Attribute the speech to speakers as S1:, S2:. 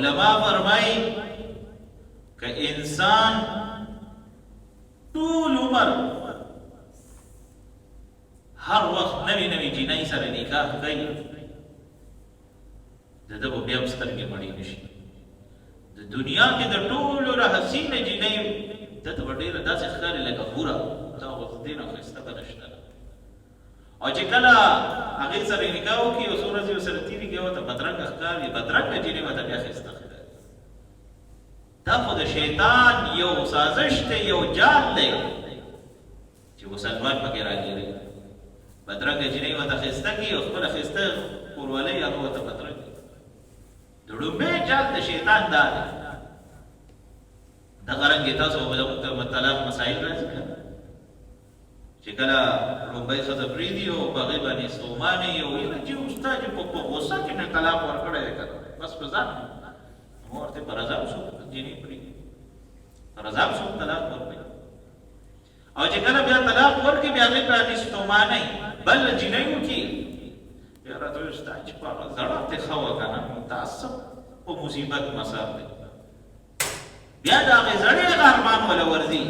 S1: علماء فرمای که انسان طول عمر هر وخت نوی نوی جنای سره نکاح کوي د ده به بیا هم سترګې مړې نه شي. د دنیا کې د ټولو نه حسینه جنۍ ده ته به ډېره داسې ښکاري لکه حوره، دا خو د دې نه ښایسته به نشته. او چې کله هغې سره نکاح وکړي یو څو ورځې ورسره تېرې کړي ورته بدرنګه ښکاري، بدرنګه جنۍ ورته بیا ښایسته ښکاري. دا خو د شیطان یو سازش دی، یو جال دی چې مسلمان پکې راګیري. بدرنګه جنۍ ورته ښایسته کړي او خپله ښایسته کوروالی هغه ورته بدرنګ کړي. د لومړی جال د شیطان دا دی. دغه رنګې تاسو به زموږ ته طلاق مسایل راځي چې کله لومړی ښځه پرېږدي او په هغې باندې ستومانې یو چې ستا چې په غوسه کې مې طلاق ورکړی دی که نه بس په ځان نو ورته په رضا څوک جنۍ پرېږدي، په رضا څوک طلاق ورکوي. او چې کله بیا طلاق ورکړي بیا هغې باندې ستومانۍ بل جنۍ وکړي بیا راته وایي ستا چې په هغه زړه دې ښه وه که نه متعصب په مصیبت مسار دی. بیا د هغې زړې هغه ارمان وله ورځي